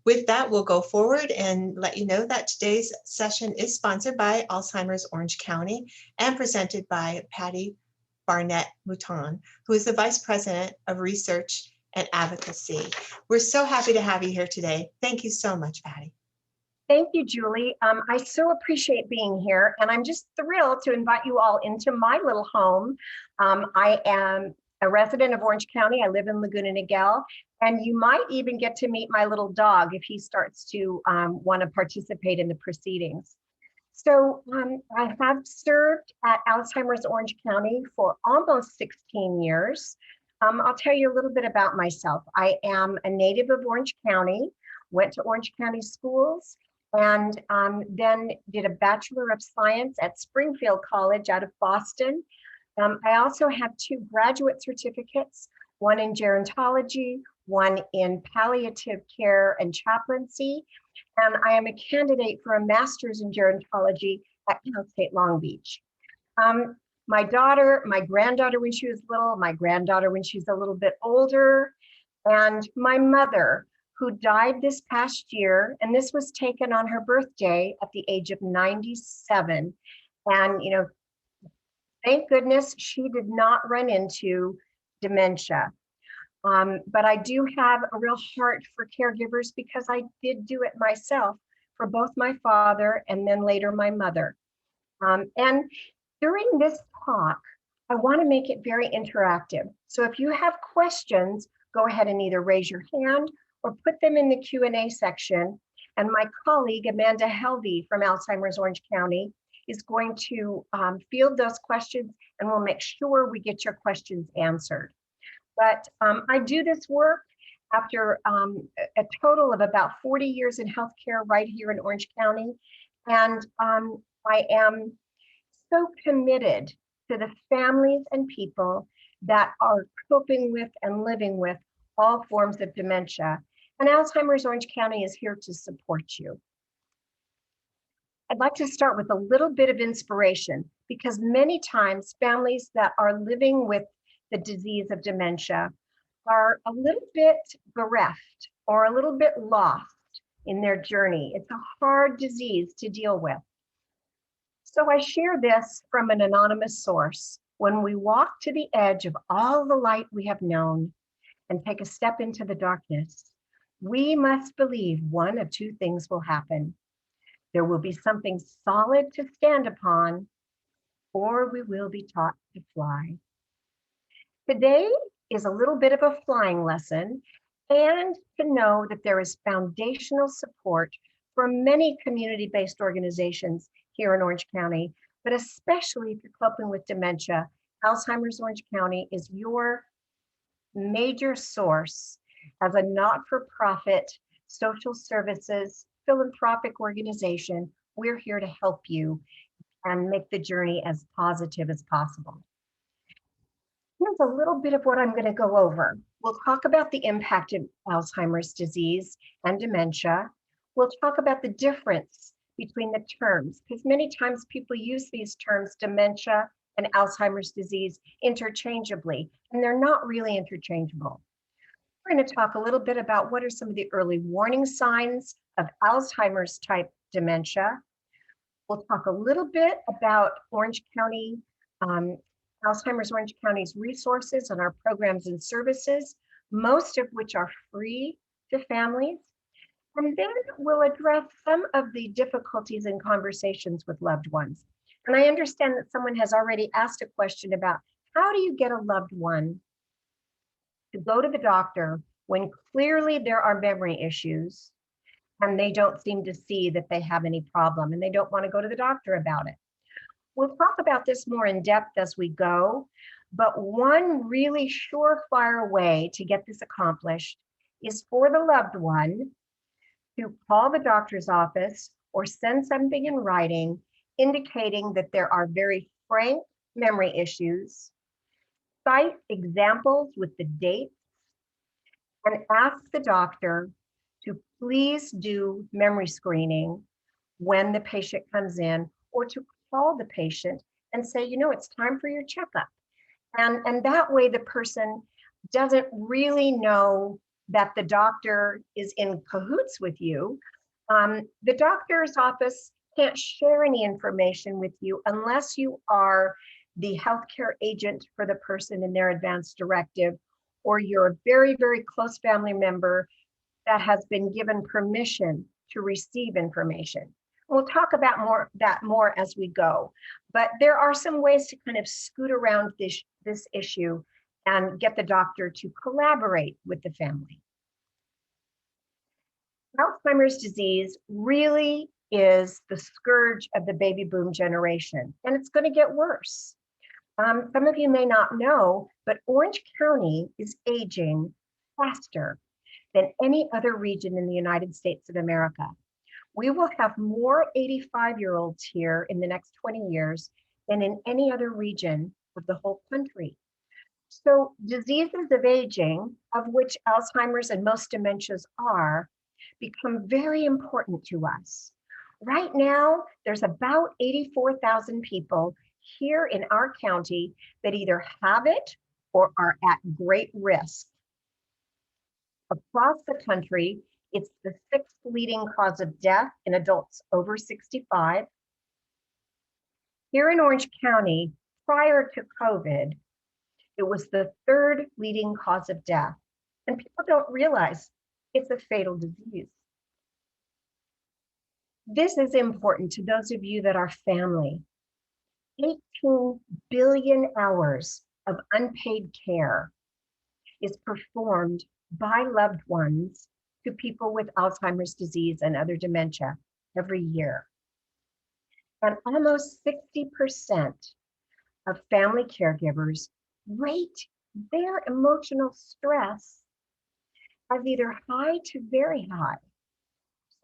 With that, we'll go forward and let you know that today's session is sponsored by Alzheimer's Orange County and presented by Patty Barnett Mouton, who is the Vice President of Research and Advocacy. We're so happy to have you here today. Thank you so much, Patty. Thank you, Julie. I so appreciate being here, and I'm just thrilled to invite you all into my little home. I am a resident of Orange County. I live in Laguna Niguel, and you might even get to meet my little dog if he starts to want to participate in the proceedings. So I have served at Alzheimer's Orange County for almost 16 years. I'll tell you a little bit about myself. I am a native of Orange County, went to Orange County schools, and then did a Bachelor of Science at Springfield College out of Boston. I also have 2 graduate certificates, one in gerontology, one in palliative care and chaplaincy, and I am a candidate for a master's in gerontology at Cal State Long Beach. My granddaughter when she was little, my granddaughter when she's a little bit older, and my mother, who died this past year, and this was taken on her birthday at the age of 97. And, you know, thank goodness she did not run into dementia. But I do have a real heart for caregivers because I did do it myself for both my father and then later my mother. And during this talk, I want to make it very interactive. So if you have questions, go ahead and either raise your hand or put them in the Q&A section. And my colleague, Amanda Helvey from Alzheimer's Orange County, is going to field those questions, and we'll make sure we get your questions answered. But I do this work after a total of about 40 years in healthcare right here in Orange County. And I am so committed to the families and people that are coping with and living with all forms of dementia. And Alzheimer's Orange County is here to support you. I'd like to start with a little bit of inspiration because many times families that are living with the disease of dementia are a little bit bereft or a little bit lost in their journey. It's a hard disease to deal with. So I share this from an anonymous source. When we walk to the edge of all the light we have known and take a step into the darkness, we must believe one of 2 things will happen. There will be something solid to stand upon, or we will be taught to fly. Today is a little bit of a flying lesson, and to know that there is foundational support for many community-based organizations here in Orange County, but especially if you're coping with dementia, Alzheimer's Orange County is your major source as a not-for-profit social services philanthropic organization. We're here to help you and make the journey as positive as possible. Here's a little bit of what I'm going to go over. We'll talk about the impact of Alzheimer's disease and dementia. We'll talk about the difference between the terms, because many times people use these terms, dementia and Alzheimer's disease, interchangeably, and they're not really interchangeable. We're going to talk a little bit about what are some of the early warning signs of Alzheimer's type dementia. We'll talk a little bit about Orange County, Alzheimer's Orange County's resources and our programs and services, most of which are free to families. And then we'll address some of the difficulties in conversations with loved ones. And I understand that someone has already asked a question about how do you get a loved one to go to the doctor when clearly there are memory issues and they don't seem to see that they have any problem and they don't want to go to the doctor about it. We'll talk about this more in depth as we go, but one really surefire way to get this accomplished is for the loved one to call the doctor's office or send something in writing indicating that there are very frank memory issues, cite examples with the dates, and ask the doctor to please do memory screening when the patient comes in, or to call the patient and say, you know, it's time for your checkup. And that way the person doesn't really know that the doctor is in cahoots with you, the doctor's office can't share any information with you unless you are the healthcare agent for the person in their advance directive, or you're a very, very close family member that has been given permission to receive information. We'll talk about that more as we go, but there are some ways to kind of scoot around this issue and get the doctor to collaborate with the family. Alzheimer's disease really is the scourge of the baby boom generation, and it's going to get worse. Some of you may not know, but Orange County is aging faster than any other region in the United States of America. We will have more 85-year-olds here in the next 20 years than in any other region of the whole country. So diseases of aging, of which Alzheimer's and most dementias are, become very important to us. Right now, there's about 84,000 people here in our county that either have it or are at great risk. Across the country, it's the 6th leading cause of death in adults over 65. Here in Orange County, prior to COVID, it was the 3rd leading cause of death. And people don't realize it's a fatal disease. This is important to those of you that are family. 18 billion hours of unpaid care is performed by loved ones to people with Alzheimer's disease and other dementia every year. And almost 60% of family caregivers rate their emotional stress as either high to very high.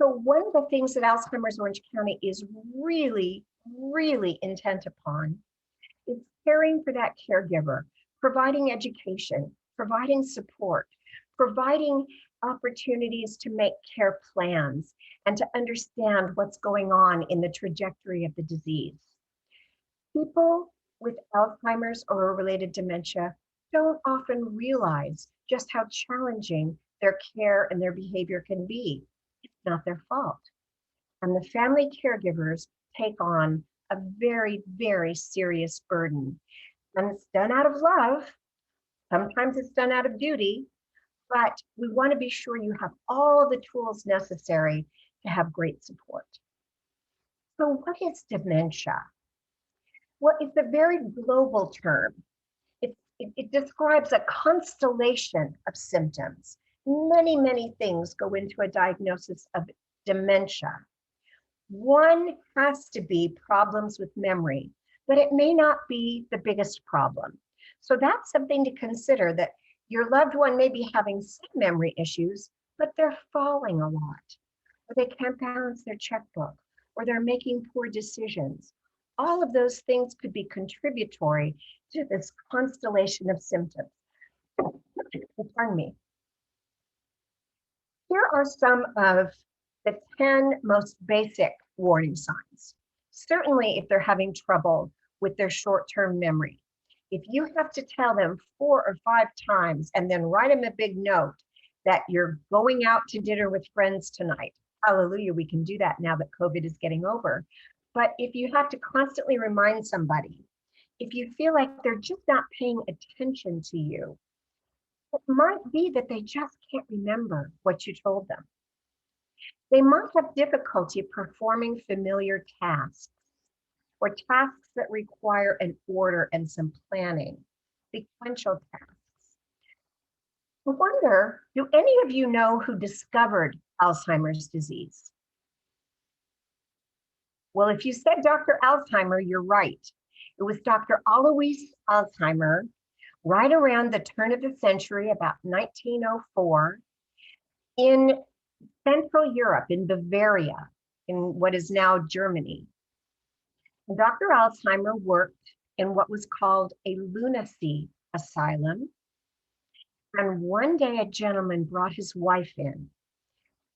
So one of the things that Alzheimer's Orange County is really, really intent upon is caring for that caregiver, providing education, providing support, providing opportunities to make care plans and to understand what's going on in the trajectory of the disease. People with Alzheimer's or a related dementia don't often realize just how challenging their care and their behavior can be. It's not their fault. And the family caregivers take on a very, very serious burden. And it's done out of love. Sometimes it's done out of duty, but we want to be sure you have all the tools necessary to have great support. So what is dementia? Well, it's a very global term. It describes a constellation of symptoms. Many, many things go into a diagnosis of dementia. One has to be problems with memory, but it may not be the biggest problem. So that's something to consider, that your loved one may be having some memory issues, but they're falling a lot, or they can't balance their checkbook, or they're making poor decisions. All of those things could be contributory to this constellation of symptoms. Pardon me. Here are some of the 10 most basic warning signs. Certainly if they're having trouble with their short-term memory. If you have to tell them 4 or 5 times and then write them a big note that you're going out to dinner with friends tonight, hallelujah, we can do that now that COVID is getting over. But if you have to constantly remind somebody, if you feel like they're just not paying attention to you, it might be that they just can't remember what you told them. They might have difficulty performing familiar tasks or tasks that require an order and some planning, sequential tasks. I wonder, do any of you know who discovered Alzheimer's disease? Well, if you said Dr. Alzheimer, you're right. It was Dr. Alois Alzheimer, right around the turn of the century, about 1904, in Central Europe, in Bavaria, in what is now Germany. And Dr. Alzheimer worked in what was called a lunacy asylum. And one day a gentleman brought his wife in.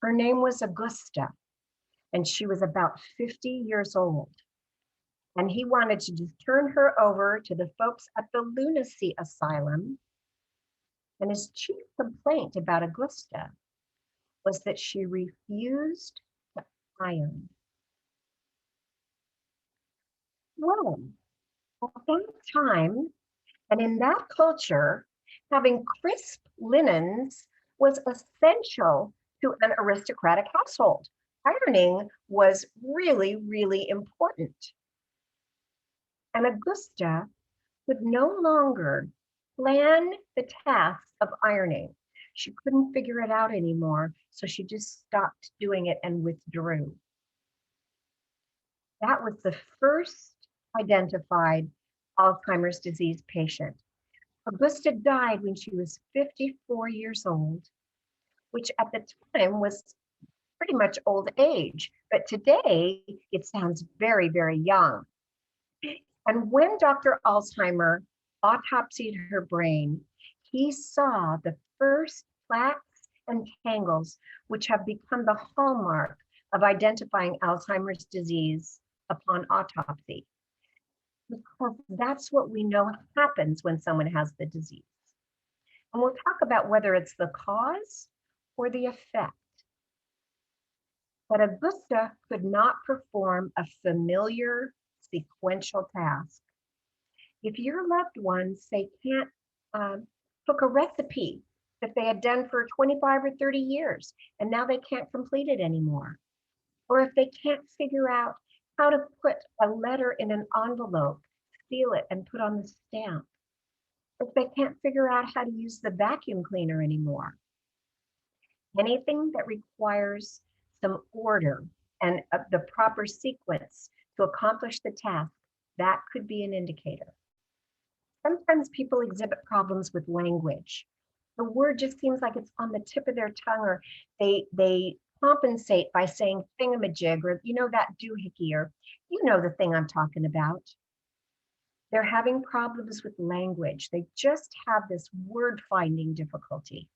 Her name was Augusta, and she was about 50 years old. And he wanted to just turn her over to the folks at the lunacy asylum And his chief complaint about Augusta was that she refused to iron. Well, at that time, and in that culture, having crisp linens was essential to an aristocratic household. Ironing was really, really important. And Augusta could no longer plan the task of ironing. She couldn't figure it out anymore, so she just stopped doing it and withdrew. That was the first identified Alzheimer's disease patient. Augusta died when she was 54 years old, which at the time was pretty much old age. But today, it sounds very, very young. And when Dr. Alzheimer autopsied her brain, he saw the first plaques and tangles, which have become the hallmark of identifying Alzheimer's disease upon autopsy. Because that's what we know happens when someone has the disease. And we'll talk about whether it's the cause or the effect. But Augusta could not perform a familiar sequential task. If your loved ones, say, can't cook a recipe that they had done for 25 or 30 years, and now they can't complete it anymore, or if they can't figure out how to put a letter in an envelope, seal it, and put on the stamp, if they can't figure out how to use the vacuum cleaner anymore, anything that requires some order and the proper sequence to accomplish the task, that could be an indicator. Sometimes people exhibit problems with language. The word just seems like it's on the tip of their tongue, or they compensate by saying thingamajig, or that doohickey, or the thing I'm talking about. They're having problems with language. They just have this word finding difficulty.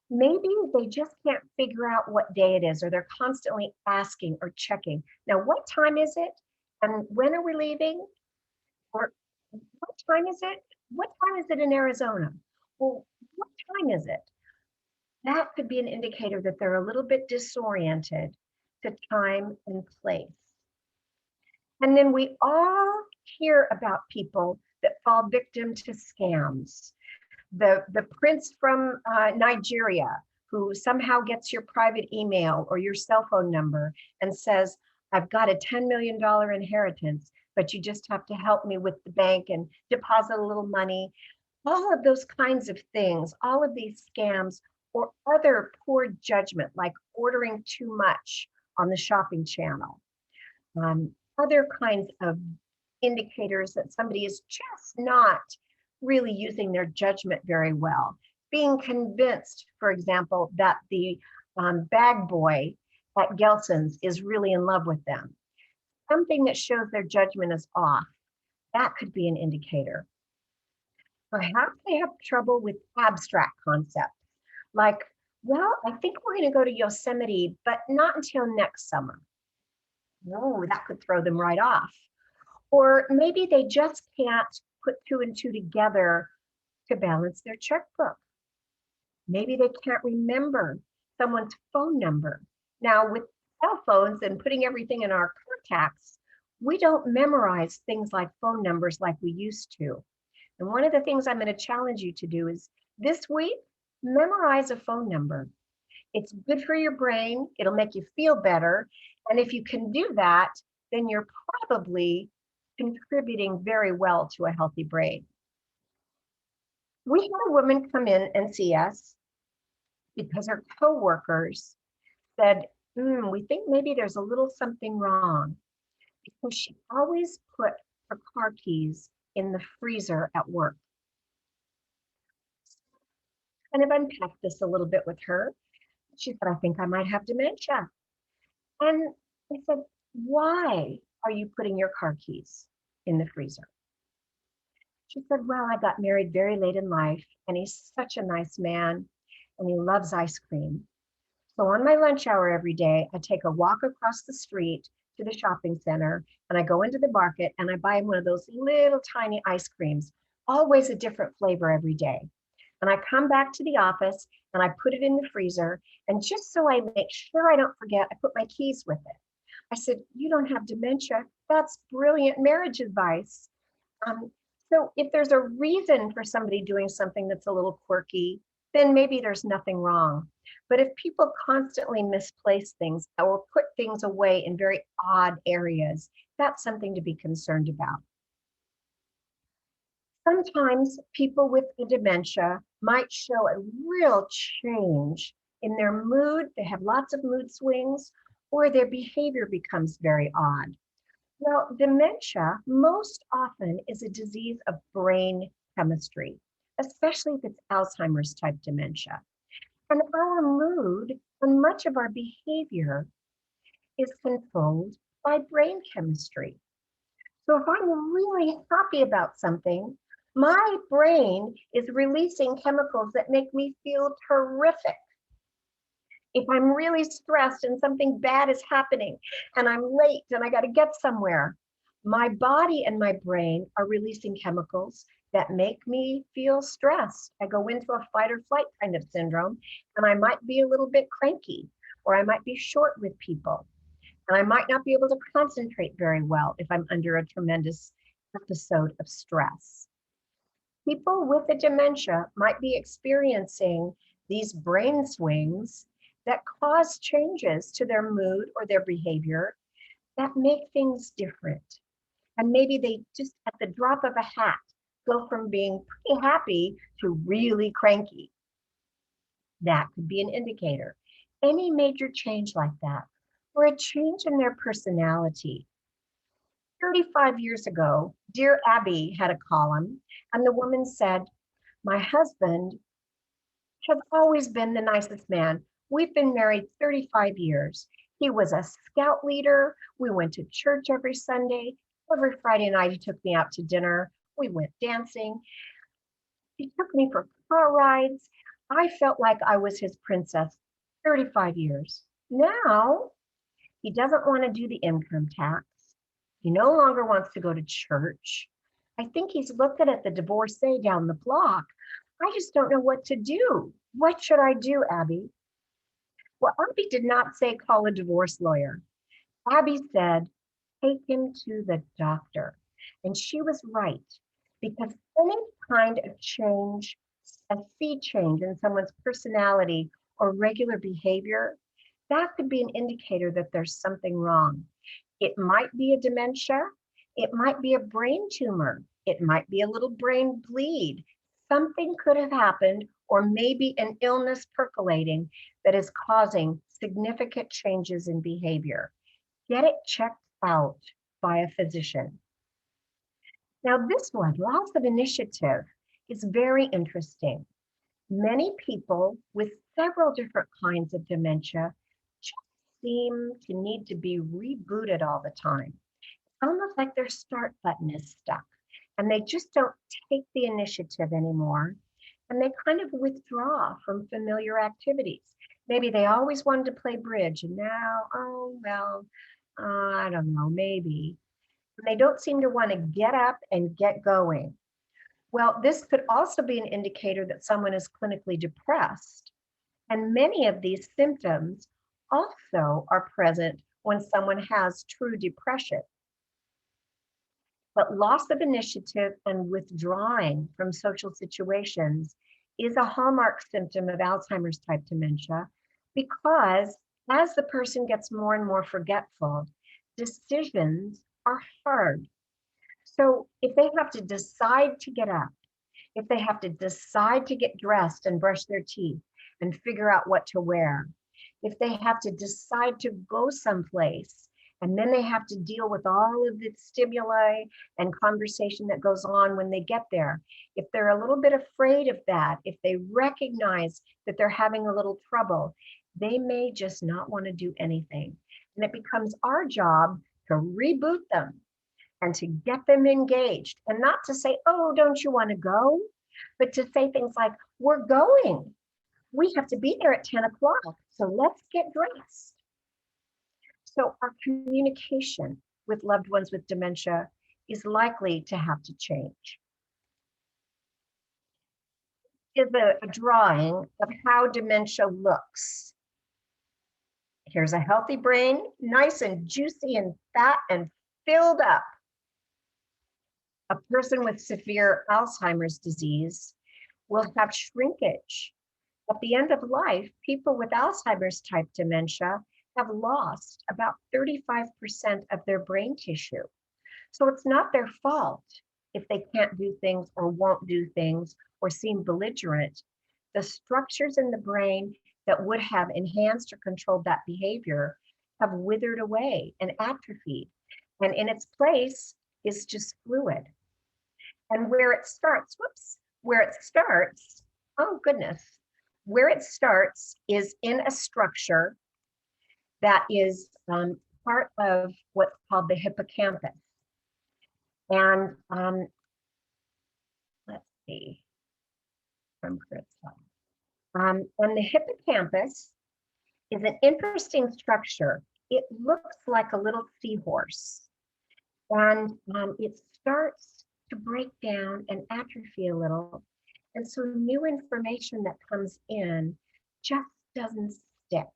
Maybe they just can't figure out what day it is, or they're constantly asking or checking. Now, what time is it? And when are we leaving? Or what time is it? What time is it in Arizona? Well, what time is it? That could be an indicator that they're a little bit disoriented to time and place. And then we all hear about people that fall victim to scams. The prince from Nigeria who somehow gets your private email or your cell phone number and says, I've got a $10 million inheritance, but you just have to help me with the bank and deposit a little money. All of those kinds of things, all of these scams, or other poor judgment, like ordering too much on the shopping channel. Other kinds of indicators that somebody is just not really using their judgment very well. Being convinced, for example, that the bag boy at Gelson's is really in love with them. Something that shows their judgment is off. That could be an indicator. Perhaps they have trouble with abstract concepts, like, well, I think we're going to go to Yosemite, but not until next summer. No, that could throw them right off. Or maybe they just can't put two and two together to balance their checkbook. Maybe they can't remember someone's phone number. Now, with cell phones and putting everything in our contacts, we don't memorize things like phone numbers like we used to. And one of the things I'm going to challenge you to do is this week, memorize a phone number. It's good for your brain. It'll make you feel better. And if you can do that, then you're probably contributing very well to a healthy brain. We had a woman come in and see us because her coworkers said, we think maybe there's a little something wrong, because she always put her car keys in the freezer at work. Kind of unpacked this a little bit with her. She said, I think I might have dementia. And I said, why are you putting your car keys in the freezer? She said, well, I got married very late in life, and he's such a nice man, and he loves ice cream. So on my lunch hour every day, I take a walk across the street to the shopping center, and I go into the market and I buy him one of those little tiny ice creams, always a different flavor every day. And I come back to the office and I put it in the freezer. And just so I make sure I don't forget, I put my keys with it. I said, you don't have dementia. That's brilliant marriage advice. Um, so if there's a reason for somebody doing something that's a little quirky, then maybe there's nothing wrong. But if people constantly misplace things or put things away in very odd areas, that's something to be concerned about. Sometimes people with the dementia might show a real change in their mood. They have lots of mood swings, or their behavior becomes very odd. Well, dementia most often is a disease of brain chemistry, especially if it's Alzheimer's type dementia. And our mood and much of our behavior is controlled by brain chemistry. So if I'm really happy about something, my brain is releasing chemicals that make me feel terrific. If I'm really stressed and something bad is happening and I'm late and I got to get somewhere, my body and my brain are releasing chemicals that make me feel stressed. I go into a fight or flight kind of syndrome, and I might be a little bit cranky, or I might be short with people, and I might not be able to concentrate very well if I'm under a tremendous episode of stress. People with a dementia might be experiencing these brain swings that cause changes to their mood or their behavior that make things different. And maybe they just at the drop of a hat go from being pretty happy to really cranky. That could be an indicator. Any major change like that, or a change in their personality. 35 years ago, Dear Abby had a column, and the woman said, my husband has always been the nicest man. We've been married 35 years. He was a scout leader. We went to church every Sunday. Every Friday night, he took me out to dinner. We went dancing. He took me for car rides. I felt like I was his princess 35 years. Now, he doesn't want to do the income tax. He no longer wants to go to church. I think he's looking at the divorcee down the block. I just don't know what to do. What should I do, Abby? Well, Abby did not say call a divorce lawyer. Abby said, take him to the doctor. And she was right, because any kind of change, a sea change in someone's personality or regular behavior, that could be an indicator that there's something wrong. It might be a dementia. It might be a brain tumor. It might be a little brain bleed. Something could have happened, or maybe an illness percolating that is causing significant changes in behavior. Get it checked out by a physician. Now, this one, loss of initiative, is very interesting. Many people with several different kinds of dementia just seem to need to be rebooted all the time. It's almost like their start button is stuck and they just don't take the initiative anymore. And they kind of withdraw from familiar activities. Maybe they always wanted to play bridge and now, oh, well, I don't know, maybe. And they don't seem to want to get up and get going. Well, this could also be an indicator that someone is clinically depressed. And many of these symptoms also are present when someone has true depression. But loss of initiative and withdrawing from social situations is a hallmark symptom of Alzheimer's type dementia, because as the person gets more and more forgetful, decisions are hard. So if they have to decide to get up, if they have to decide to get dressed and brush their teeth and figure out what to wear, if they have to decide to go someplace, and then they have to deal with all of the stimuli and conversation that goes on when they get there. If they're a little bit afraid of that, if they recognize that they're having a little trouble, they may just not want to do anything. And it becomes our job to reboot them and to get them engaged, and not to say, oh, don't you want to go? But to say things like, we're going. We have to be there at 10 o'clock, so let's get dressed. So our communication with loved ones with dementia is likely to have to change. is a drawing of how dementia looks. Here's a healthy brain, nice and juicy and fat and filled up. A person with severe Alzheimer's disease will have shrinkage. At the end of life, people with Alzheimer's type dementia have lost about 35% of their brain tissue. So it's not their fault if they can't do things or won't do things or seem belligerent. The structures in the brain that would have enhanced or controlled that behavior have withered away and atrophied. And in its place is just fluid. And where it starts, oh goodness, where it starts is in a structure that is part of what's called the hippocampus. And let's see, from and the hippocampus is an interesting structure. It looks like a little seahorse, and it starts to break down and atrophy a little. And so new information that comes in just doesn't stick.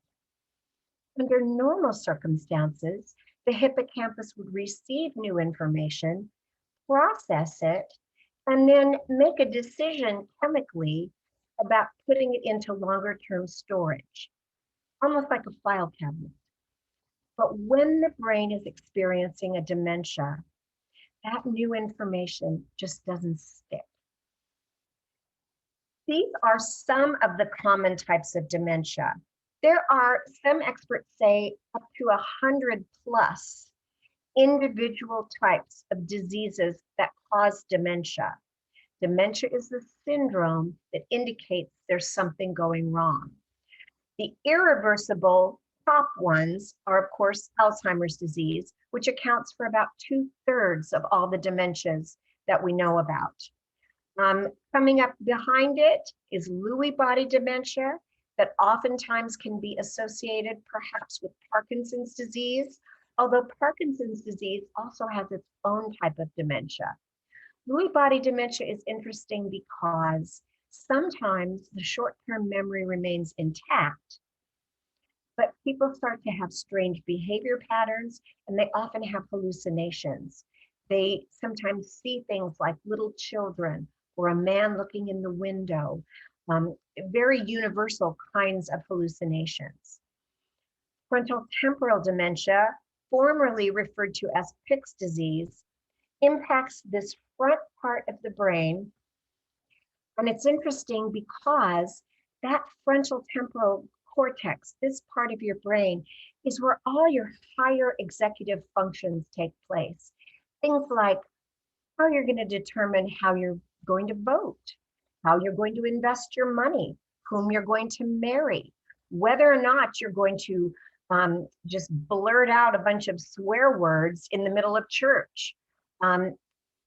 Under normal circumstances, the hippocampus would receive new information, process it, and then make a decision chemically about putting it into longer term storage, almost like a file cabinet. But when the brain is experiencing a dementia, that new information just doesn't stick. These are some of the common types of dementia. There are, some experts say, up to 100 plus individual types of diseases that cause dementia. Dementia is the syndrome that indicates there's something going wrong. The irreversible top ones are, of course, Alzheimer's disease, which accounts for about 2/3 of all the dementias that we know about. Coming up behind it is Lewy body dementia that oftentimes can be associated perhaps with Parkinson's disease, although Parkinson's disease also has its own type of dementia. Lewy body dementia is interesting because sometimes the short-term memory remains intact, but people start to have strange behavior patterns, and they often have hallucinations. They sometimes see things like little children or a man looking in the window, very universal kinds of hallucinations. Frontal temporal dementia, formerly referred to as Pick's disease, impacts this front part of the brain. And it's interesting because that frontal temporal cortex, this part of your brain, is where all your higher executive functions take place. Things like how you're going to determine how you're going to vote, how you're going to invest your money, whom you're going to marry, whether or not you're going to just blurt out a bunch of swear words in the middle of church.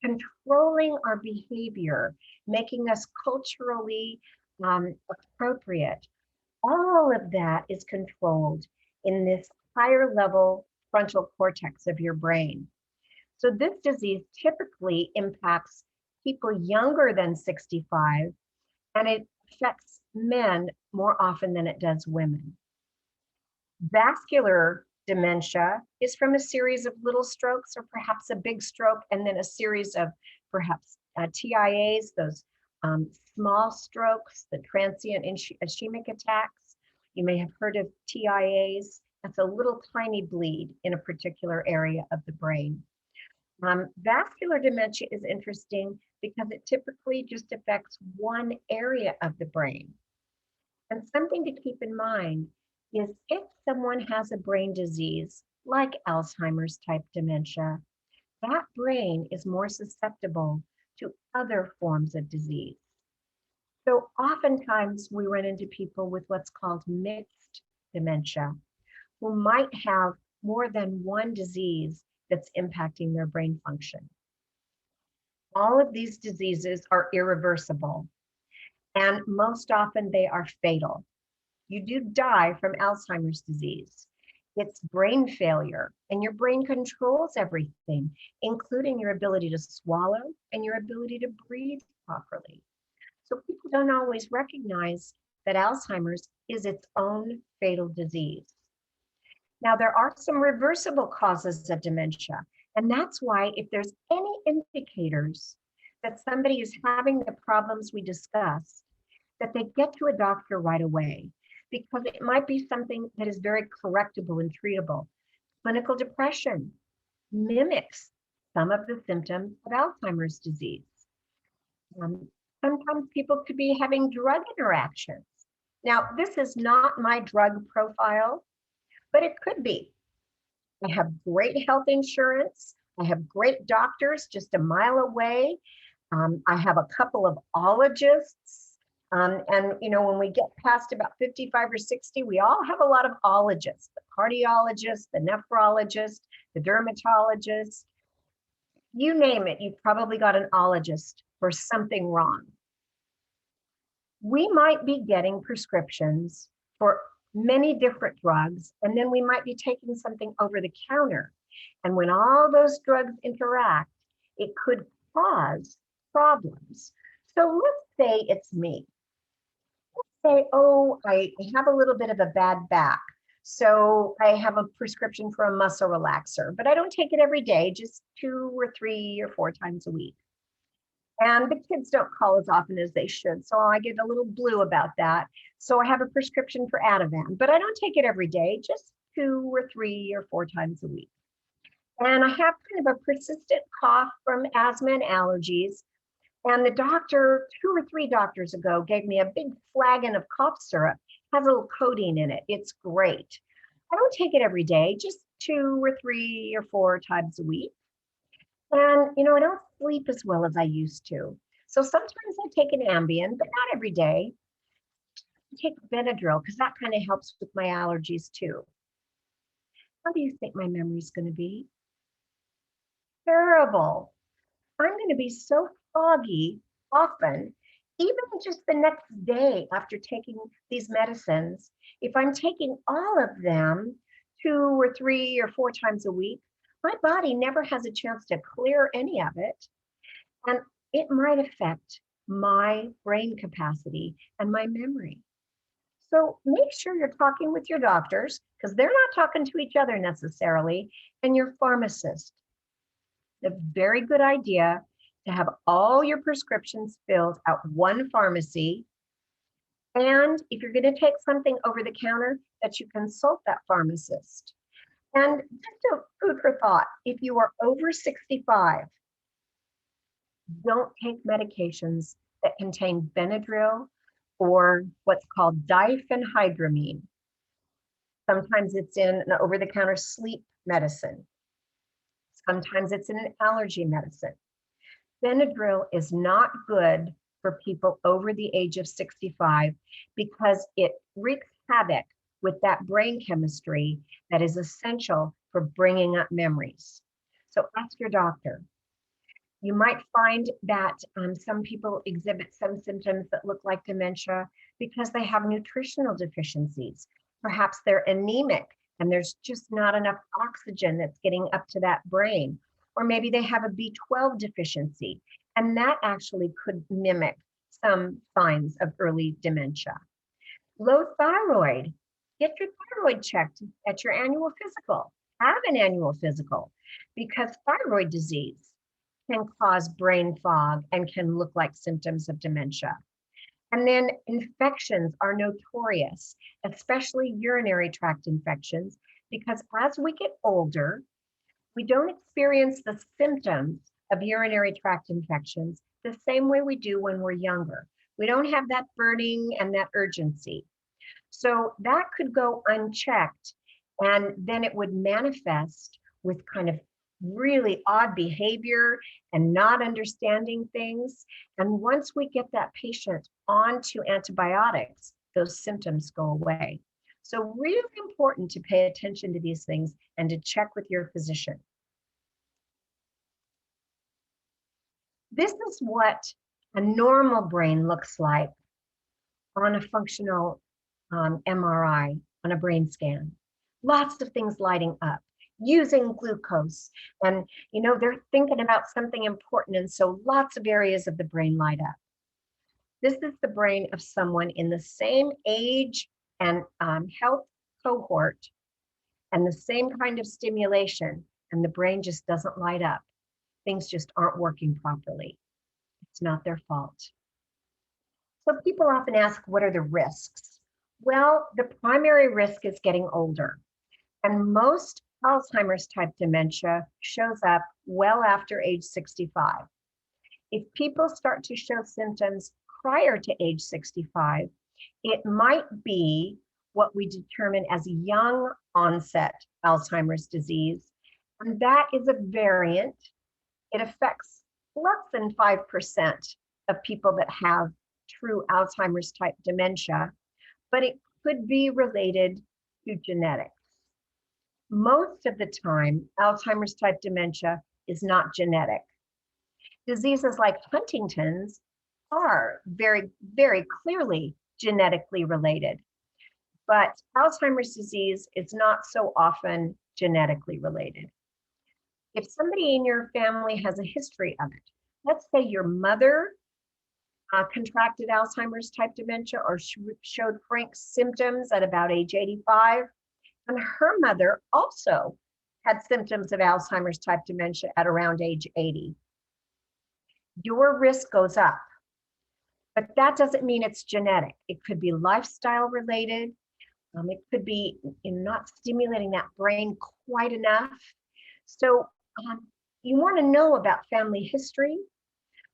Controlling our behavior, making us culturally appropriate. All of that is controlled in this higher level frontal cortex of your brain. So this disease typically impacts people younger than 65, and it affects men more often than it does women. Vascular dementia is from a series of little strokes or perhaps a big stroke, and then a series of perhaps TIAs, those small strokes, the transient ischemic attacks. You may have heard of TIAs. That's a little tiny bleed in a particular area of the brain. Vascular dementia is interesting because it typically just affects one area of the brain. And something to keep in mind is if someone has a brain disease like Alzheimer's type dementia, that brain is more susceptible to other forms of disease. So oftentimes we run into people with what's called mixed dementia, who might have more than one disease that's impacting their brain function. All of these diseases are irreversible, and most often they are fatal. You do die from Alzheimer's disease. It's brain failure, and your brain controls everything, including your ability to swallow and your ability to breathe properly. So people don't always recognize that Alzheimer's is its own fatal disease. Now, there are some reversible causes of dementia, and that's why if there's any indicators that somebody is having the problems we discussed, that they get to a doctor right away, because it might be something that is very correctable and treatable. Clinical depression mimics some of the symptoms of Alzheimer's disease. Um, Sometimes people could be having drug interactions. Now, this is not my drug profile, but it could be. I have great health insurance. I have great doctors just a mile away. I have a couple of ologists. And when we get past about 55 or 60, we all have a lot of ologists, the cardiologist, the nephrologist, the dermatologist. You name it, you've probably got an ologist for something wrong. We might be getting prescriptions for many different drugs, and then we might be taking something over the counter. And when all those drugs interact, it could cause problems. So let's say it's me. Let's say, oh, I have a little bit of a bad back. So I have a prescription for a muscle relaxer, but I don't take it every day, just 2 or 3 or 4 times a week. And the kids don't call as often as they should. So I get a little blue about that. So I have a prescription for Ativan, but I don't take it every day, just 2 or 3 or 4 times a week. And I have kind of a persistent cough from asthma and allergies. And the doctor, 2 or 3 doctors ago, gave me a big flagon of cough syrup, has a little codeine in it. It's great. I don't take it every day, just 2 or 3 or 4 times a week. And, I don't sleep as well as I used to. So sometimes I take an Ambien, but not every day. I take Benadryl because that kind of helps with my allergies too. How do you think my memory is going to be? Terrible. I'm going to be so foggy often, even just the next day after taking these medicines. If I'm taking all of them 2 or 3 or 4 times a week, my body never has a chance to clear any of it. And it might affect my brain capacity and my memory. So make sure you're talking with your doctors, because they're not talking to each other necessarily, and your pharmacist. It's a very good idea to have all your prescriptions filled at one pharmacy. And if you're going to take something over the counter, that you consult that pharmacist. And just a food for thought, if you are over 65, don't take medications that contain Benadryl or what's called diphenhydramine. Sometimes it's in an over-the-counter sleep medicine. Sometimes it's in an allergy medicine. Benadryl is not good for people over the age of 65 because it wreaks havoc with that brain chemistry that is essential for bringing up memories. So ask your doctor. You might find that some people exhibit some symptoms that look like dementia because they have nutritional deficiencies. Perhaps they're anemic and there's just not enough oxygen that's getting up to that brain. Or maybe they have a B12 deficiency, and that actually could mimic some signs of early dementia. Low thyroid, get your thyroid checked at your annual physical. Have an annual physical, because thyroid disease can cause brain fog and can look like symptoms of dementia. And then infections are notorious, especially urinary tract infections, because as we get older, we don't experience the symptoms of urinary tract infections the same way we do when we're younger. We don't have that burning and that urgency. So that could go unchecked, and then it would manifest with kind of really odd behavior and not understanding things. And once we get that patient onto antibiotics, those symptoms go away. So really important to pay attention to these things and to check with your physician. This is what a normal brain looks like on a functional MRI, on a brain scan. Lots of things lighting up, using glucose. And, they're thinking about something important. And so lots of areas of the brain light up. This is the brain of someone in the same age and health cohort and the same kind of stimulation, and the brain just doesn't light up. Things just aren't working properly. It's not their fault. So people often ask, what are the risks? Well, the primary risk is getting older, and most Alzheimer's type dementia shows up well after age 65. If people start to show symptoms prior to age 65, it might be what we determine as young onset Alzheimer's disease. And that is a variant. It affects less than 5% of people that have true Alzheimer's type dementia, but it could be related to genetics. Most of the time, Alzheimer's type dementia is not genetic. Diseases like Huntington's are very, very clearly genetically related, but Alzheimer's disease is not so often genetically related. If somebody in your family has a history of it, let's say your mother contracted Alzheimer's type dementia or showed frank symptoms at about age 85, and her mother also had symptoms of Alzheimer's type dementia at around age 80. Your risk goes up, but that doesn't mean it's genetic. It could be lifestyle related. It could be in not stimulating that brain quite enough. So you want to know about family history,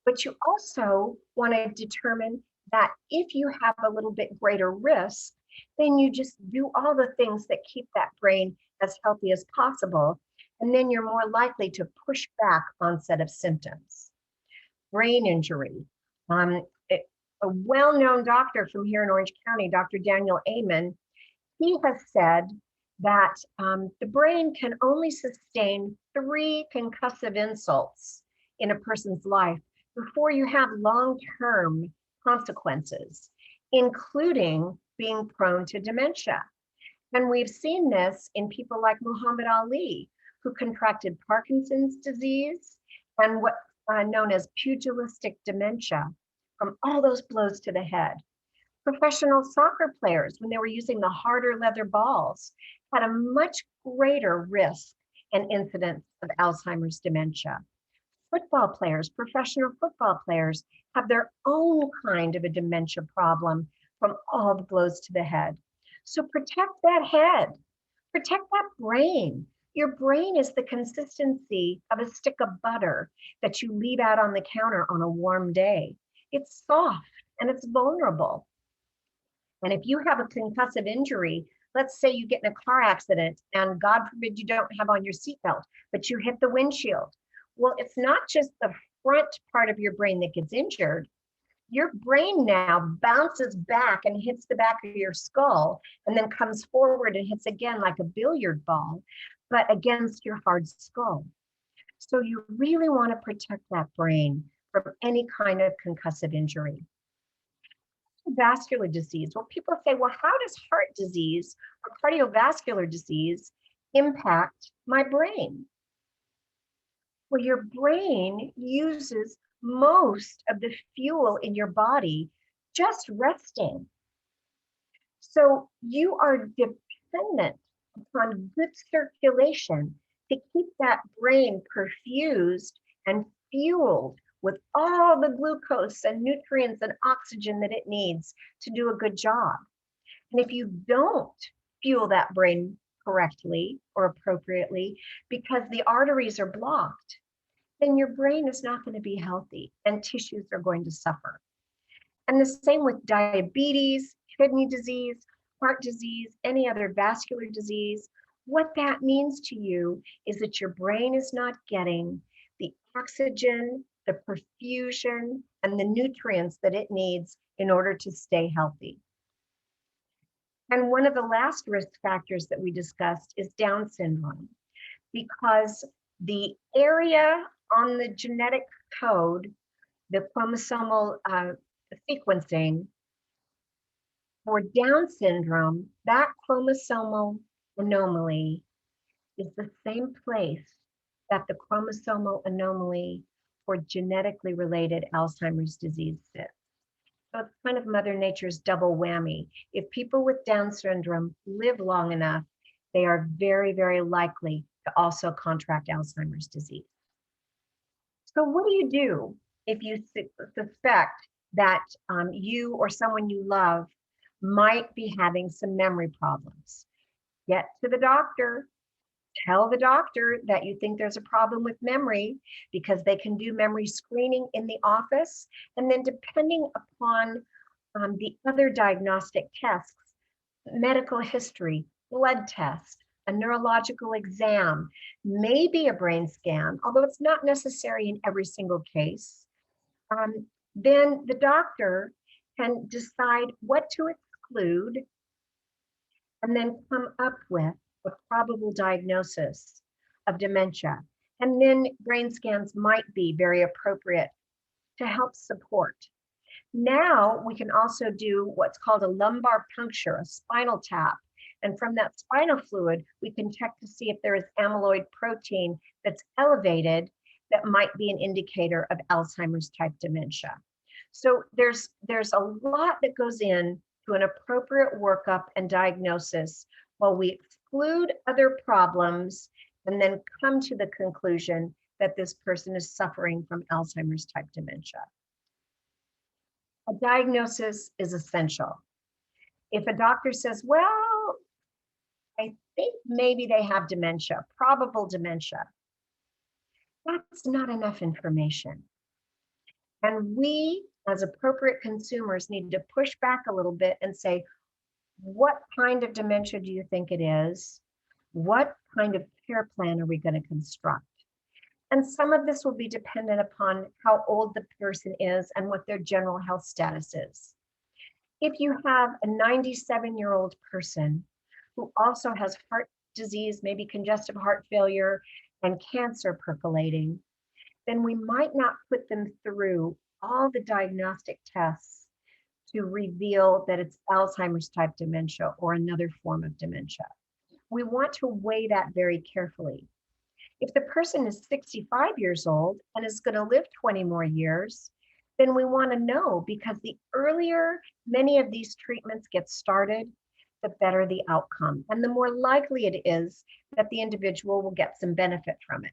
but you also want to determine that if you have a little bit greater risk, then you just do all the things that keep that brain as healthy as possible. And then you're more likely to push back onset of symptoms. Brain injury. A well-known doctor from here in Orange County, Dr. Daniel Amen, he has said that the brain can only sustain 3 concussive insults in a person's life before you have long-term consequences, including being prone to dementia. And we've seen this in people like Muhammad Ali, who contracted Parkinson's disease and what's known as pugilistic dementia from all those blows to the head. Professional soccer players, when they were using the harder leather balls, had a much greater risk and incidence of Alzheimer's dementia. Football players, professional football players, have their own kind of a dementia problem from all the blows to the head. So protect that head, protect that brain. Your brain is the consistency of a stick of butter that you leave out on the counter on a warm day. It's soft and it's vulnerable. And if you have a concussive injury, let's say you get in a car accident and God forbid you don't have on your seatbelt, but you hit the windshield. Well, it's not just the front part of your brain that gets injured. Your brain now bounces back and hits the back of your skull and then comes forward and hits again like a billiard ball, but against your hard skull. So you really want to protect that brain from any kind of concussive injury. Vascular disease. Well, people say, well, how does heart disease or cardiovascular disease impact my brain? Well, your brain uses most of the fuel in your body just resting. So you are dependent upon good circulation to keep that brain perfused and fueled with all the glucose and nutrients and oxygen that it needs to do a good job. And if you don't fuel that brain correctly or appropriately because the arteries are blocked, then your brain is not going to be healthy and tissues are going to suffer. And the same with diabetes, kidney disease, heart disease, any other vascular disease. What that means to you is that your brain is not getting the oxygen, the perfusion, and the nutrients that it needs in order to stay healthy. And one of the last risk factors that we discussed is Down syndrome, because the area on the genetic code, the chromosomal sequencing for Down syndrome, that chromosomal anomaly is the same place that the chromosomal anomaly for genetically related Alzheimer's disease sits. So it's kind of Mother Nature's double whammy. If people with Down syndrome live long enough, they are very, very likely to also contract Alzheimer's disease. So what do you do if you suspect that you or someone you love might be having some memory problems? Get to the doctor. Tell the doctor that you think there's a problem with memory, because they can do memory screening in the office. And then depending upon the other diagnostic tests, medical history, blood test, a neurological exam, maybe a brain scan, although it's not necessary in every single case, then the doctor can decide what to exclude and then come up with a probable diagnosis of dementia. And then brain scans might be very appropriate to help support. Now we can also do what's called a lumbar puncture, a spinal tap. And from that spinal fluid, we can check to see if there is amyloid protein that's elevated that might be an indicator of Alzheimer's type dementia. So there's a lot that goes in to an appropriate workup and diagnosis while we exclude other problems and then come to the conclusion that this person is suffering from Alzheimer's type dementia. A diagnosis is essential. If a doctor says, well, I think maybe they have dementia, probable dementia, that's not enough information. And we, as appropriate consumers, need to push back a little bit and say, what kind of dementia do you think it is? What kind of care plan are we going to construct? And some of this will be dependent upon how old the person is and what their general health status is. If you have a 97-year-old person who also has heart disease, maybe congestive heart failure and cancer percolating, then we might not put them through all the diagnostic tests to reveal that it's Alzheimer's type dementia or another form of dementia. We want to weigh that very carefully. If the person is 65 years old and is going to live 20 more years, then we want to know, because the earlier many of these treatments get started, the better the outcome, and the more likely it is that the individual will get some benefit from it.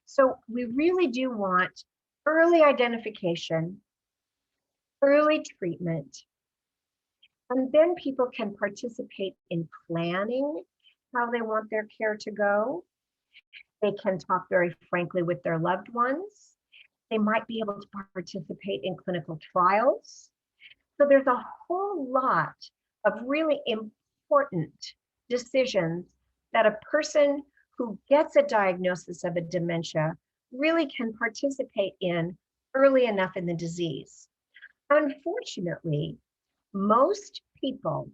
So we really do want early identification, early treatment, and then people can participate in planning how they want their care to go. They can talk very frankly with their loved ones. They might be able to participate in clinical trials. So there's a whole lot of really important decisions that a person who gets a diagnosis of a dementia really can participate in early enough in the disease. Unfortunately, most people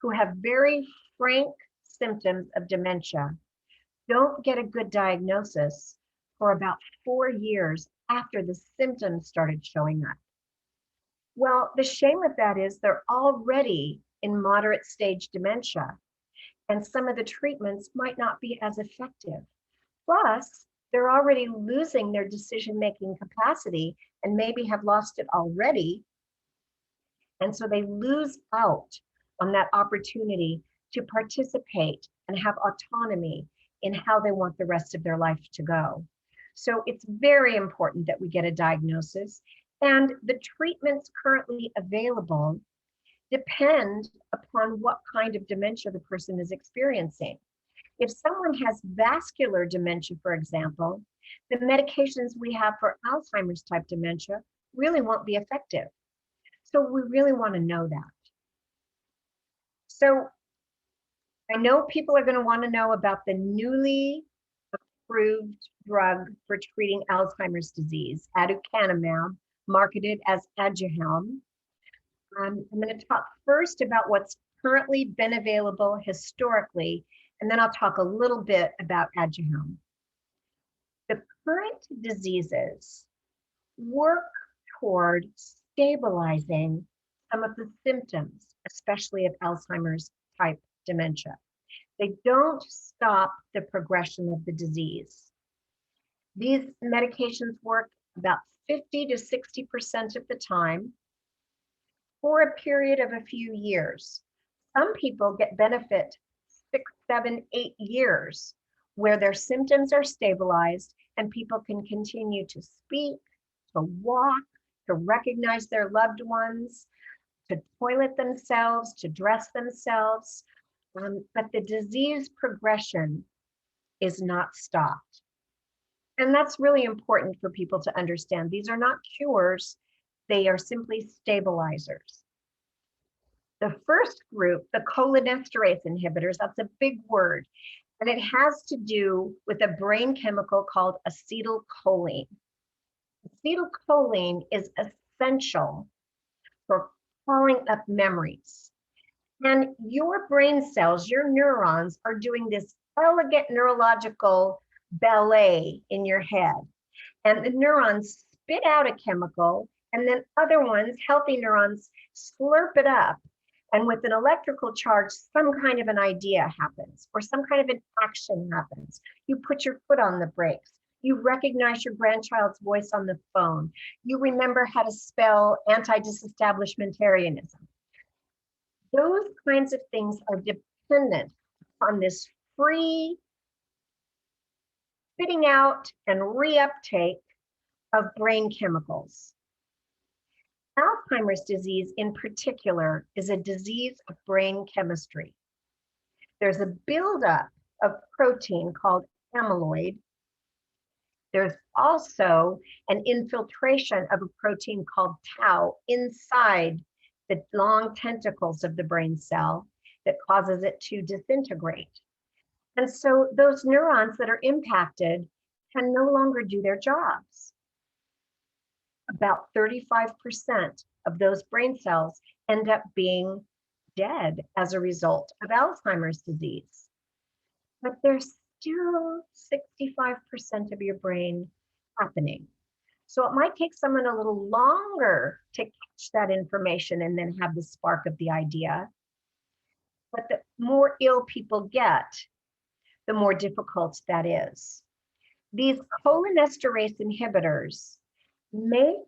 who have very frank symptoms of dementia don't get a good diagnosis for about 4 years after the symptoms started showing up. Well, the shame of that is they're already in moderate stage dementia, and some of the treatments might not be as effective. Plus, they're already losing their decision-making capacity and maybe have lost it already. And so they lose out on that opportunity to participate and have autonomy in how they want the rest of their life to go. So it's very important that we get a diagnosis, and the treatments currently available depend upon what kind of dementia the person is experiencing. If someone has vascular dementia, for example, the medications we have for Alzheimer's type dementia really won't be effective. So we really want to know that. So I know people are going to want to know about the newly approved drug for treating Alzheimer's disease, aducanumab, marketed as Aduhelm. I'm going to talk first about what's currently been available historically, and then I'll talk a little bit about Aduhelm. The current diseases work toward stabilizing some of the symptoms, especially of Alzheimer's type dementia. They don't stop the progression of the disease. These medications work about 50 to 60% of the time. for a period of a few years. Some people get benefit 6, 7, 8 years where their symptoms are stabilized and people can continue to speak, to walk, to recognize their loved ones, to toilet themselves, to dress themselves. But the disease progression is not stopped. And that's really important for people to understand. These are not cures, they are simply stabilizers. The first group, the cholinesterase inhibitors, that's a big word, and it has to do with a brain chemical called acetylcholine. Acetylcholine is essential for calling up memories. And your brain cells, your neurons, are doing this elegant neurological ballet in your head. And the neurons spit out a chemical, and then other ones, healthy neurons, slurp it up. And with an electrical charge, some kind of an idea happens, or some kind of an action happens. You put your foot on the brakes. You recognize your grandchild's voice on the phone. You remember how to spell anti-disestablishmentarianism. Those kinds of things are dependent on this free spitting out and reuptake of brain chemicals. Alzheimer's disease in particular is a disease of brain chemistry. There's a buildup of protein called amyloid. There's also an infiltration of a protein called tau inside the long tentacles of the brain cell that causes it to disintegrate. And so those neurons that are impacted can no longer do their jobs. About 35% of those brain cells end up being dead as a result of Alzheimer's disease. But there's still 65% of your brain happening. So it might take someone a little longer to catch that information and then have the spark of the idea. But the more ill people get, the more difficult that is. These cholinesterase inhibitors make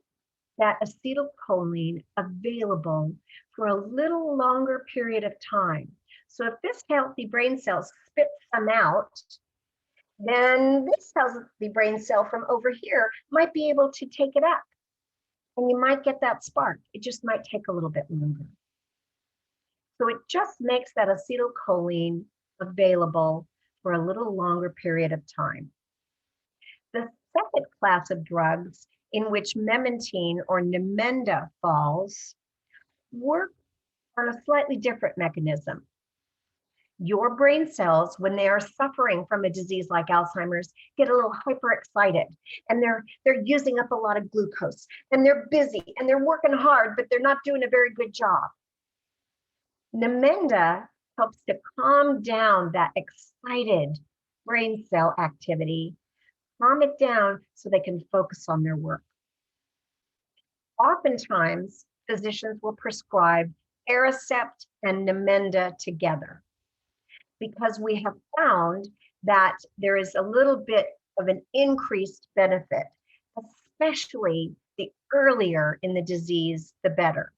that acetylcholine available for a little longer period of time. So if this healthy brain cell spits some out, then this healthy brain cell from over here might be able to take it up. And you might get that spark. It just might take a little bit longer. So it just makes that acetylcholine available for a little longer period of time. The second class of drugs in which memantine or Namenda falls work on a slightly different mechanism. Your brain cells, when they are suffering from a disease like Alzheimer's, get a little hyperexcited and they're using up a lot of glucose and they're busy and they're working hard, but they're not doing a very good job. Namenda helps to calm down that excited brain cell activity, calm it down so they can focus on their work. Oftentimes, physicians will prescribe Aricept and Namenda together because we have found that there is a little bit of an increased benefit, especially the earlier in the disease, the better.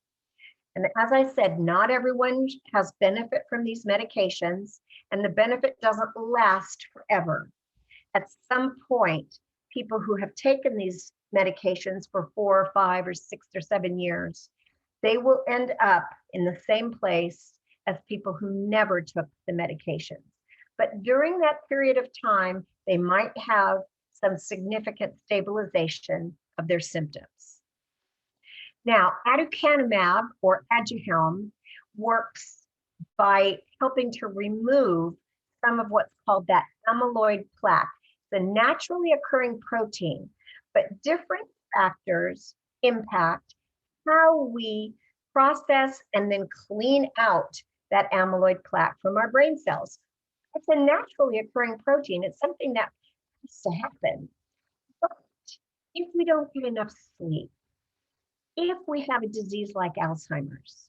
And as I said, not everyone has benefit from these medications, and the benefit doesn't last forever. At some point, people who have taken these medications for 4 or 5 or 6 or 7 years, they will end up in the same place as people who never took the medications. But during that period of time, they might have some significant stabilization of their symptoms. Now, aducanumab or Aduhelm works by helping to remove some of what's called that amyloid plaque. It's a naturally occurring protein, but different factors impact how we process and then clean out that amyloid plaque from our brain cells. It's a naturally occurring protein. It's something that has to happen. But if we don't get enough sleep, if we have a disease like Alzheimer's,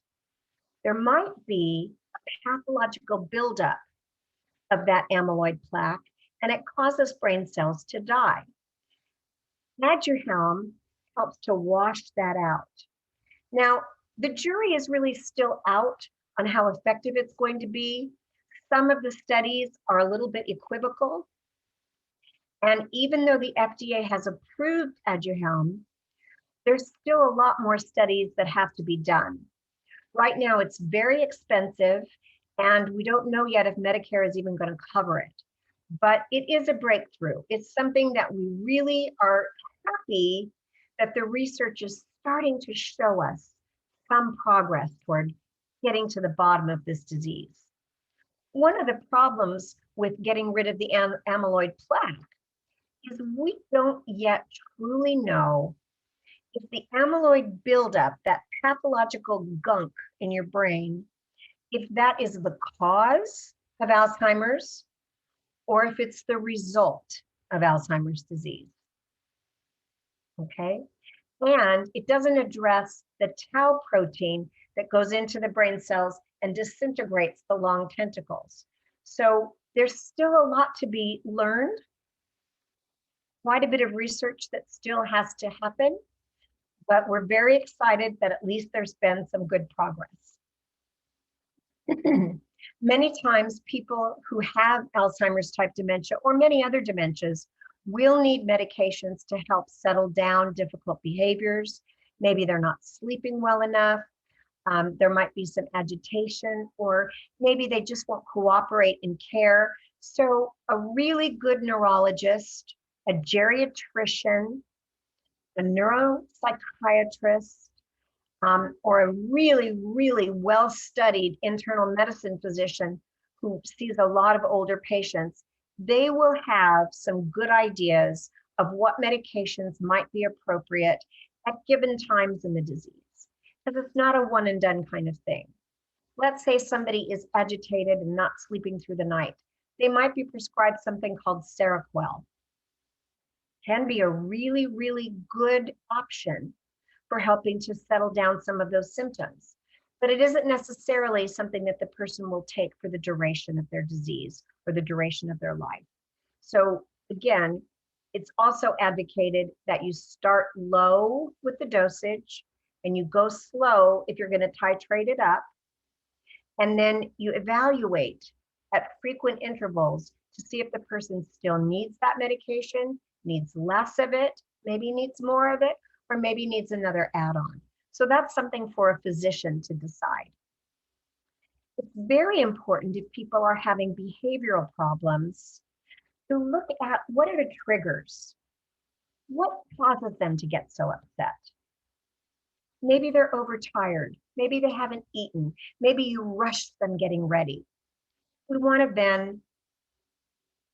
there might be a pathological buildup of that amyloid plaque, and it causes brain cells to die. Aduhelm helps to wash that out. Now, The jury is really still out on how effective it's going to be. Some of the studies are a little bit equivocal. And even though the FDA has approved Aduhelm, there's still a lot more studies that have to be done. Right now, it's very expensive, and we don't know yet if Medicare is even going to cover it. But it is a breakthrough. It's something that we really are happy that the research is starting to show us some progress toward getting to the bottom of this disease. One of the problems with getting rid of the amyloid plaque is we don't yet truly know if the amyloid buildup, that pathological gunk in your brain, if that is the cause of Alzheimer's or if it's the result of Alzheimer's disease. Okay? And it doesn't address the tau protein that goes into the brain cells and disintegrates the long tentacles. So there's still a lot to be learned, quite a bit of research that still has to happen, but we're very excited that at least there's been some good progress. Many times people who have Alzheimer's type dementia or many other dementias will need medications to help settle down difficult behaviors. Maybe they're not sleeping well enough. There might be some agitation, or maybe they just won't cooperate in care. So a really good neurologist, a geriatrician, a neuropsychiatrist, or a really, really well-studied internal medicine physician who sees a lot of older patients, they will have some good ideas of what medications might be appropriate at given times in the disease, because it's not a one and done kind of thing. Let's say somebody is agitated and not sleeping through the night. They might be prescribed something called Seroquel. Can be a really, really good option for helping to settle down some of those symptoms. But it isn't necessarily something that the person will take for the duration of their disease or the duration of their life. So again, it's also advocated that you start low with the dosage and you go slow if you're going to titrate it up. And then you evaluate at frequent intervals to see if the person still needs that medication, needs less of it, maybe needs more of it, or maybe needs another add-on. So that's something for a physician to decide. It's very important if people are having behavioral problems to look at what are the triggers. What causes them to get so upset? Maybe they're overtired. Maybe they haven't eaten. Maybe you rushed them getting ready. We want to then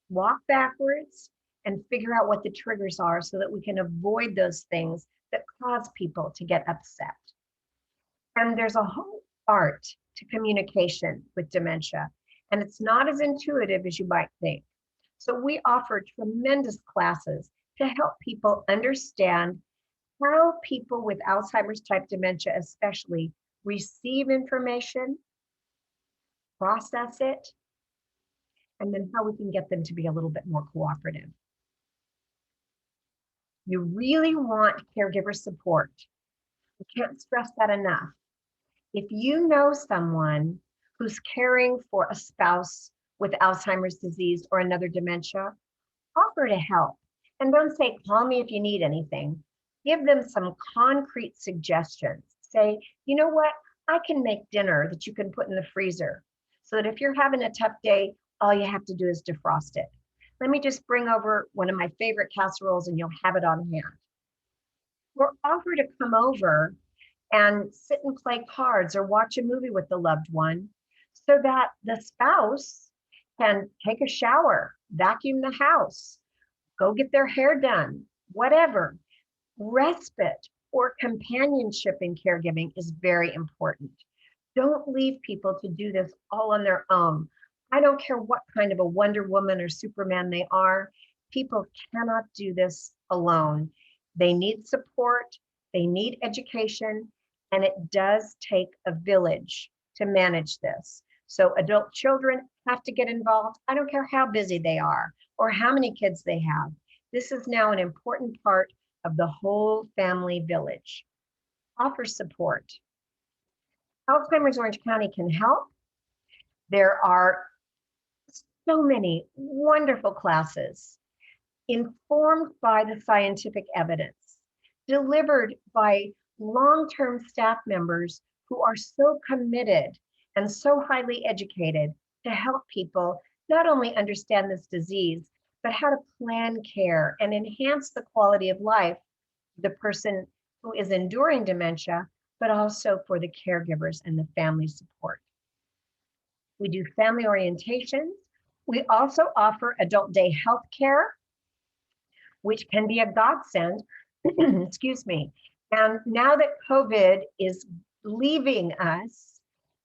walk backwards and figure out what the triggers are so that we can avoid those things that cause people to get upset. And there's a whole art to communication with dementia, and it's not as intuitive as you might think. So we offer tremendous classes to help people understand how people with Alzheimer's type dementia especially receive information, process it, and then how we can get them to be a little bit more cooperative. You really want caregiver support. I can't stress that enough. If you know someone who's caring for a spouse with Alzheimer's disease or another dementia, offer to help. And don't say, call me if you need anything. Give them some concrete suggestions. Say, you know what? I can make dinner that you can put in the freezer so that if you're having a tough day, all you have to do is defrost it. Let me just bring over one of my favorite casseroles and you'll have it on hand. Or offer to come over and sit and play cards or watch a movie with the loved one so that the spouse can take a shower, vacuum the house, go get their hair done, whatever. Respite or companionship in caregiving is very important. Don't leave people to do this all on their own. I don't care what kind of a Wonder Woman or Superman they are. People cannot do this alone. They need support, they need education, and it does take a village to manage this. So adult children have to get involved. I don't care how busy they are or how many kids they have. This is now an important part of the whole family village. Offer support. Alzheimer's Orange County can help. There are so many wonderful classes informed by the scientific evidence, delivered by long-term staff members who are so committed and so highly educated to help people not only understand this disease, but how to plan care and enhance the quality of life for the person who is enduring dementia, but also for the caregivers and the family support. We do family orientations. We also offer adult day health care, which can be a godsend, excuse me. And now that COVID is leaving us,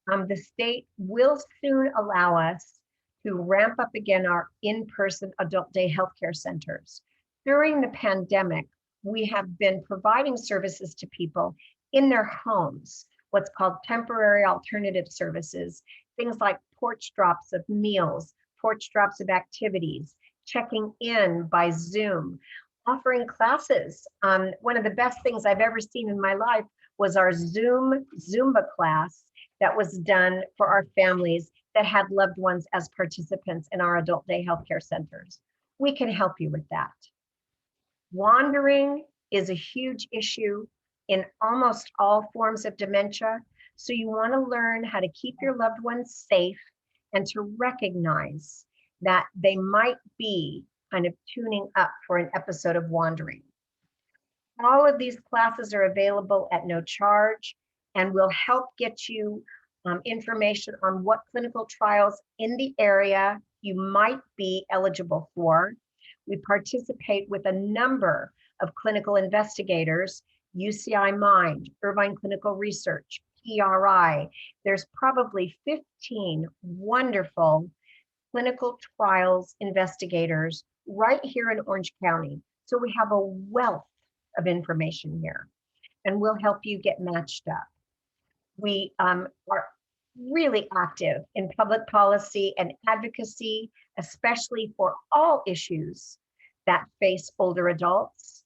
the state will soon allow us to ramp up again our in-person adult day healthcare centers. During the pandemic, we have been providing services to people in their homes, what's called temporary alternative services, things like porch drops of meals, porch drops of activities, checking in by Zoom, offering classes. One of the best things I've ever seen in my life was our Zoom Zumba class that was done for our families that had loved ones as participants in our adult day healthcare centers. We can help you with that. Wandering is a huge issue in almost all forms of dementia. So you want to learn how to keep your loved ones safe and to recognize that they might be kind of tuning up for an episode of wandering. All of these classes are available at no charge and will help get you information on what clinical trials in the area you might be eligible for. We participate with a number of clinical investigators, UCI Mind, Irvine Clinical Research, PRI. There's probably 15 wonderful clinical trials investigators right here in Orange County. So we have a wealth of information here, and we'll help you get matched up. We are really active in public policy and advocacy, especially for all issues that face older adults.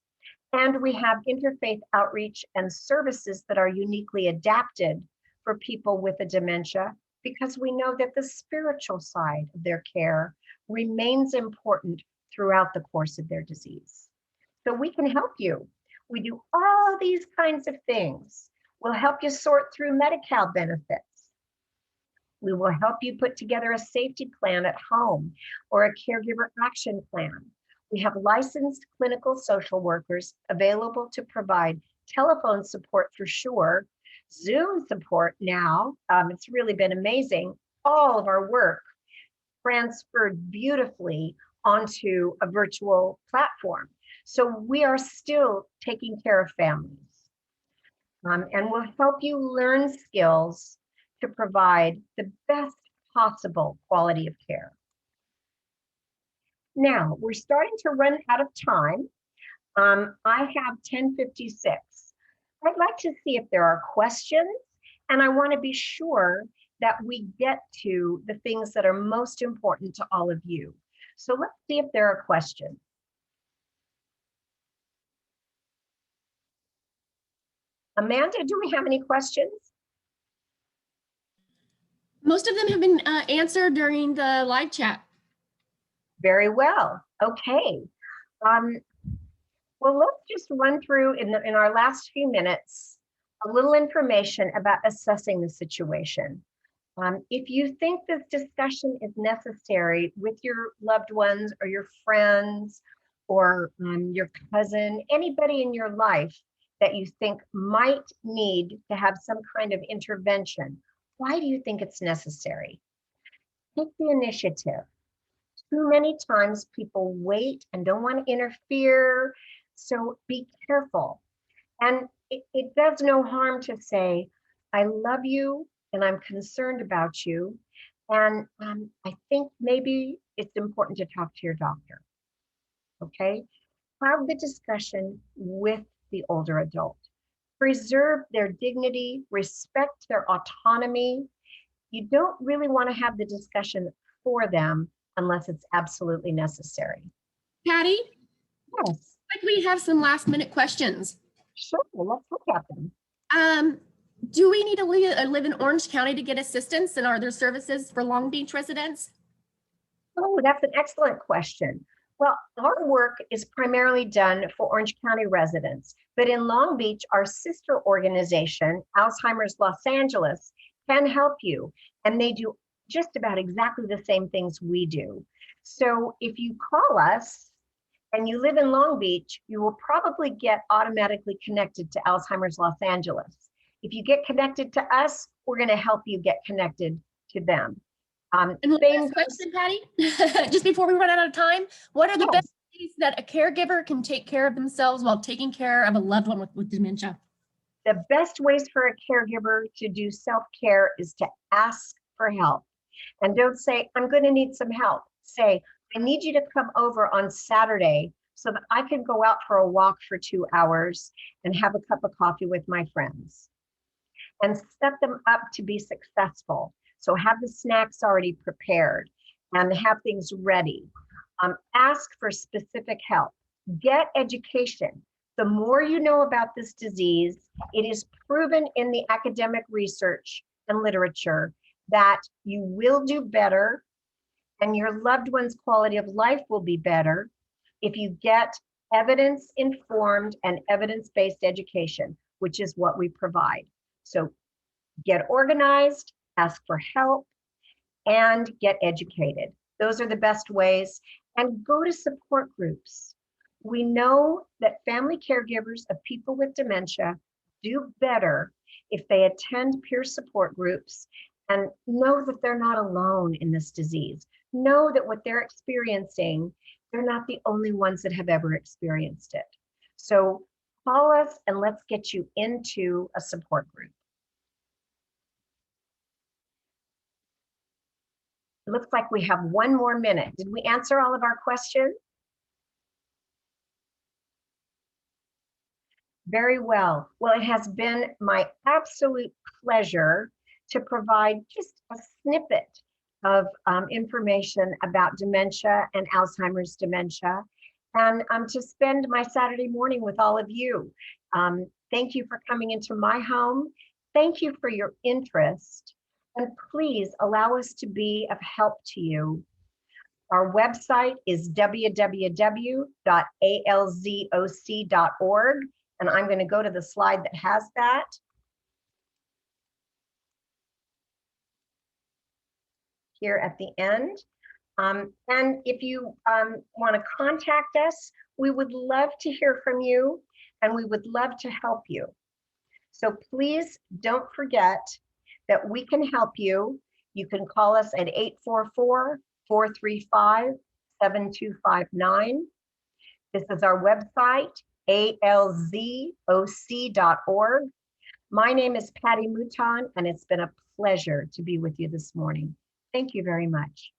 And we have interfaith outreach and services that are uniquely adapted for people with a dementia, because we know that the spiritual side of their care remains important throughout the course of their disease. So we can help you. We do all these kinds of things. We'll help you sort through Medi-Cal benefits. We will help you put together a safety plan at home or a caregiver action plan. We have licensed clinical social workers available to provide telephone support for sure, Zoom support now. It's really been amazing. All of our work transferred beautifully onto a virtual platform. So we are still taking care of families. And we'll help you learn skills to provide the best possible quality of care. Now, we're starting to run out of time. I have 10:56. I'd like to see if there are questions, and I want to be sure that we get to the things that are most important to all of you. So let's see if there are questions. Amanda, do we have any questions? Most of them have been answered during the live chat. Very well. Okay. Well, let's just run through in our last few minutes a little information about assessing the situation. If you think this discussion is necessary with your loved ones or your friends or your cousin, anybody in your life that you think might need to have some kind of intervention, why do you think it's necessary? Take the initiative. Too many times people wait and don't want to interfere, so be careful. And it does no harm to say, I love you and I'm concerned about you. And I think maybe it's important to talk to your doctor, okay? Have the discussion with the older adult. Preserve their dignity, respect their autonomy. You don't really want to have the discussion for them unless it's absolutely necessary. Patty? Yes. Like we have some last minute questions. Sure, let's look at them. Do we need to live in Orange County to get assistance? And are there services for Long Beach residents? Oh, that's an excellent question. Well, our work is primarily done for Orange County residents, but in Long Beach, our sister organization, Alzheimer's Los Angeles, can help you. And they do just about exactly the same things we do. So if you call us and you live in Long Beach, you will probably get automatically connected to Alzheimer's Los Angeles. If you get connected to us, we're going to help you get connected to them. And last question, Patty, just before we run out of time, what are the best ways that a caregiver can take care of themselves while taking care of a loved one with dementia? The best ways for a caregiver to do self-care is to ask for help. And don't say, I'm going to need some help. Say, I need you to come over on Saturday so that I can go out for a walk for 2 hours and have a cup of coffee with my friends. And set them up to be successful. So have the snacks already prepared and have things ready. Ask for specific help. Get education. The more you know about this disease, it is proven in the academic research and literature that you will do better and your loved one's quality of life will be better if you get evidence-informed and evidence-based education, which is what we provide. So get organized, ask for help, and get educated. Those are the best ways. And go to support groups. We know that family caregivers of people with dementia do better if they attend peer support groups and know that they're not alone in this disease. Know that what they're experiencing, they're not the only ones that have ever experienced it. So call us and let's get you into a support group. It looks like we have 1 more minute. Did we answer all of our questions? Very well. Well, it has been my absolute pleasure to provide just a snippet of information about dementia and Alzheimer's dementia, and to spend my Saturday morning with all of you. Thank you for coming into my home. Thank you for your interest. And please allow us to be of help to you. Our website is www.alzoc.org. And I'm going to go to the slide that has that. Here at the end. And if you want to contact us, we would love to hear from you and we would love to help you. So please don't forget that we can help you. You can call us at 844-435-7259. This is our website, alzoc.org. My name is Patty Mouton, and it's been a pleasure to be with you this morning. Thank you very much.